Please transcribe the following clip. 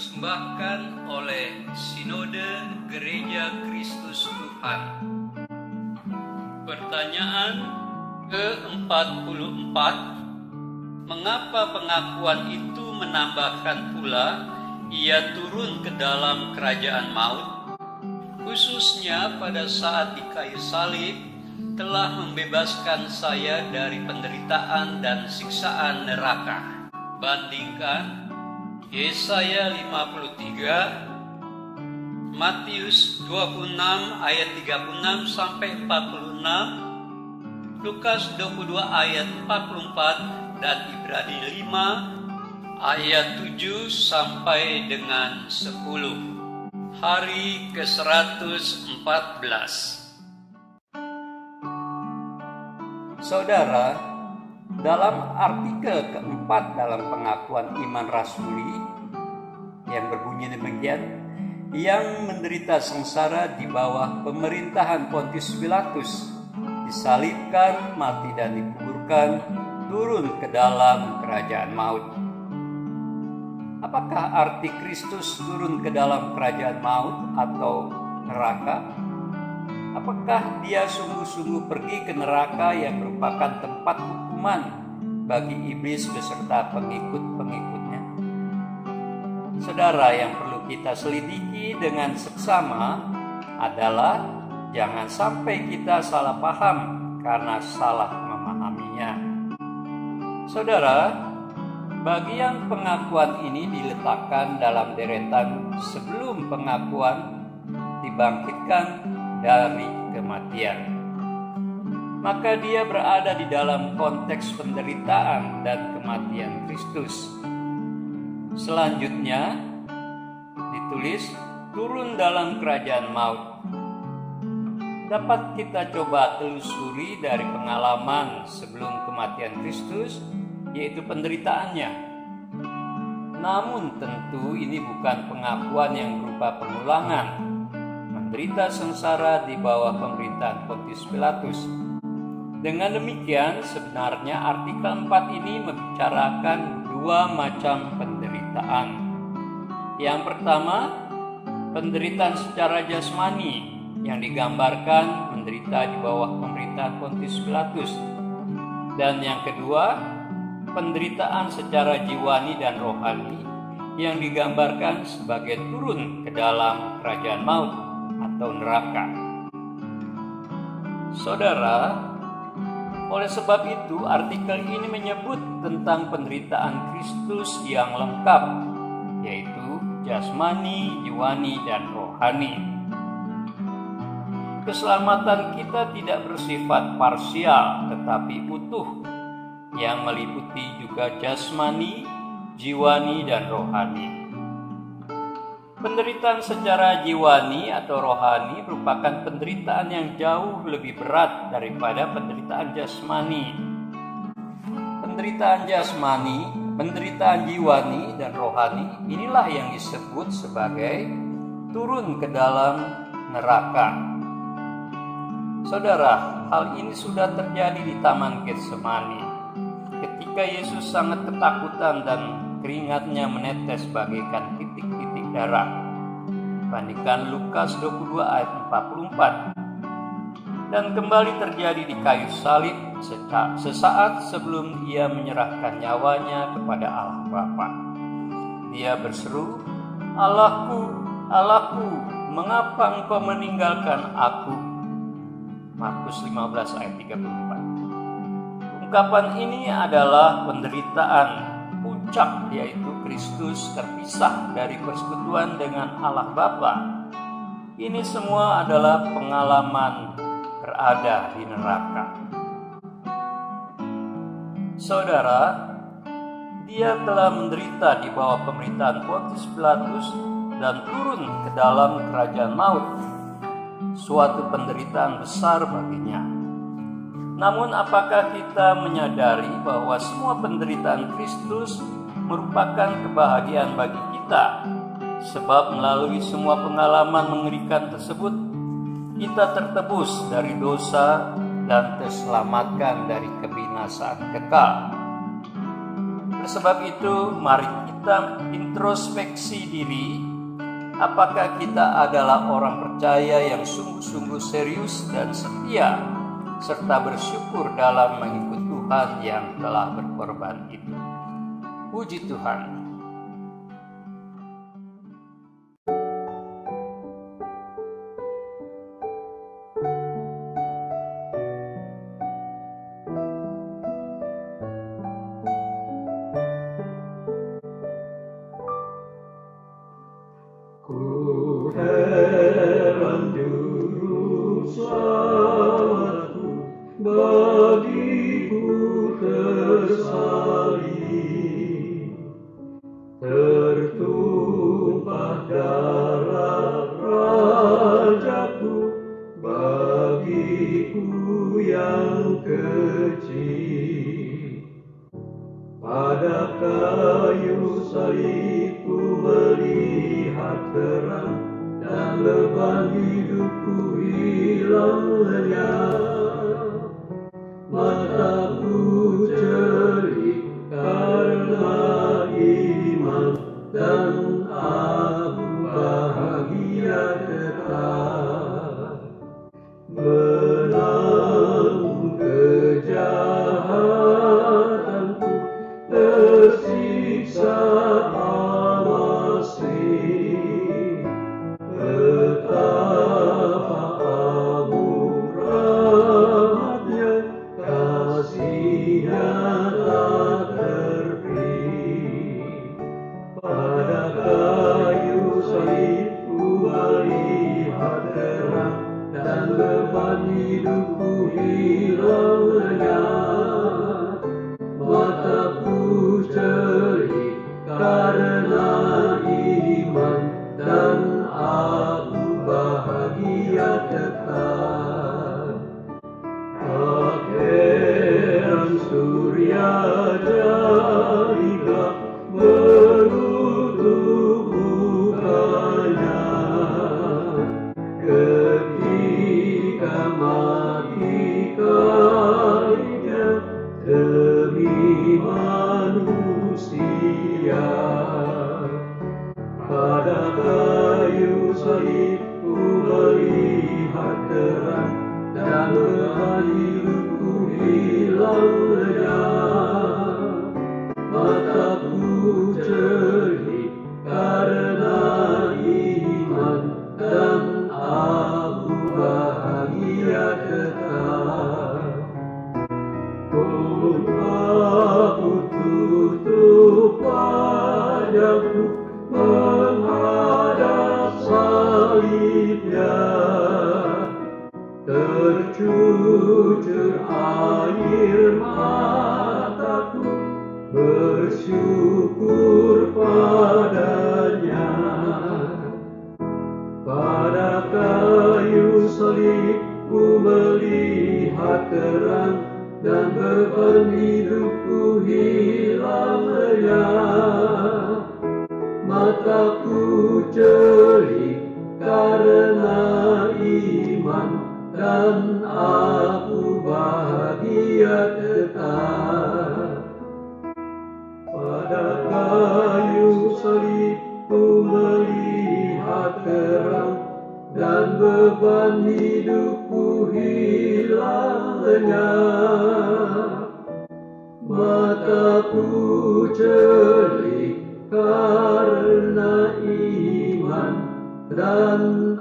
dipersembahkan oleh Sinode Gereja Kristus Tuhan. Pertanyaan ke-44, mengapa pengakuan itu menambahkan pula ia turun ke dalam kerajaan maut, khususnya pada saat di kayu salib telah membebaskan saya dari penderitaan dan siksaan neraka. Bandingkan Yesaya 53, Matius 26 ayat 36 sampai 46, Lukas 22 ayat 44, dan Ibrani 5 ayat 7 sampai dengan 10. Hari ke-114. Saudara, dalam artikel keempat dalam pengakuan iman rasuli yang berbunyi demikian, yang menderita sengsara di bawah pemerintahan Pontius Pilatus, disalibkan, mati dan dikuburkan, turun ke dalam kerajaan maut. Apakah arti Kristus turun ke dalam kerajaan maut atau neraka? Apakah dia sungguh-sungguh pergi ke neraka yang merupakan tempat hukuman bagi iblis beserta pengikut-pengikutnya? Saudara, yang perlu kita selidiki dengan seksama adalah jangan sampai kita salah paham karena salah memahaminya. Saudara, bagian pengakuan ini diletakkan dalam deretan sebelum pengakuan dibangkitkan dari kematian. Maka dia berada di dalam konteks penderitaan dan kematian Kristus. Selanjutnya ditulis turun dalam kerajaan maut. Dapat kita coba telusuri dari pengalaman sebelum kematian Kristus, yaitu penderitaannya. Namun tentu ini bukan pengakuan yang berupa pengulangan menderita sengsara di bawah pemerintahan Pontius Pilatus. Dengan demikian, sebenarnya artikel 4 ini membicarakan dua macam penderitaan. Yang pertama, penderitaan secara jasmani yang digambarkan menderita di bawah pemerintahan Pontius Pilatus. Dan yang kedua, penderitaan secara jiwani dan rohani yang digambarkan sebagai turun ke dalam kerajaan maut atau neraka. Saudara, oleh sebab itu artikel ini menyebut tentang penderitaan Kristus yang lengkap, yaitu jasmani, jiwani, dan rohani. Keselamatan kita tidak bersifat parsial tetapi utuh, yang meliputi juga jasmani, jiwani, dan rohani. Penderitaan secara jiwani atau rohani merupakan penderitaan yang jauh lebih berat daripada penderitaan jasmani. Penderitaan jasmani, penderitaan jiwani, dan rohani inilah yang disebut sebagai turun ke dalam neraka. Saudara, hal ini sudah terjadi di Taman Getsemani ketika Yesus sangat ketakutan dan keringatnya menetes bagaikan titik-titik darah. Bandingkan Lukas 22 ayat 44. Dan kembali terjadi di kayu salib sesaat sebelum ia menyerahkan nyawanya kepada Allah Bapa. Dia berseru, "Allahku, Allahku, mengapa engkau meninggalkan aku?" Markus 15 ayat 34. Ungkapan ini adalah penderitaan puncak, yaitu Kristus terpisah dari persekutuan dengan Allah Bapa. Ini semua adalah pengalaman berada di neraka. Saudara, dia telah menderita di bawah pemerintahan Pontius Pilatus dan turun ke dalam kerajaan maut, suatu penderitaan besar baginya. Namun apakah kita menyadari bahwa semua penderitaan Kristus merupakan kebahagiaan bagi kita? Sebab melalui semua pengalaman mengerikan tersebut, kita tertebus dari dosa dan terselamatkan dari kebinasaan kekal. Oleh sebab itu, mari kita introspeksi diri. Apakah kita adalah orang percaya yang sungguh-sungguh serius dan setia, serta bersyukur dalam mengikut Tuhan yang telah berkorban itu. Puji Tuhan. Heran juru selamatku, bagiku tersalib, tertumpah darah Rajaku, bagiku yang kecil. Pada kayu salibku melihat terang, dan beban hidupku hilang lenyap. Mataku jeli karena iman, dan aku bahagia tetap. Menanggung kejahatanku, tersiksa amasih. Betapa agung rahmatnya, kasihnya tak terperi. Pada kayu salibku melihat terang, dan beban hidupku hilang lenyap. Mataku jeli karena iman, dan aku bahagia tetap. Tak heran surya jadi gelap menutup mukanya, ketika mati karunia demi manusia. Pada kayu salibku melihat terang, dan beban hidupku hilang lenyap. Mataku jeli karena iman, dan aku bahagia tetap. Oh, aku tutup wajahku menghadap salibnya, tercucur air mataku, bersyukur padanya. Pada kayu salibku melihat terang, dan beban hidupku hilang lenyap. Mataku jeli karena iman, dan aku bahagia tetap. Pada kayu salibku melihat terang, dan beban hidupku hilang lenyap. Mataku jeli karena iman, dan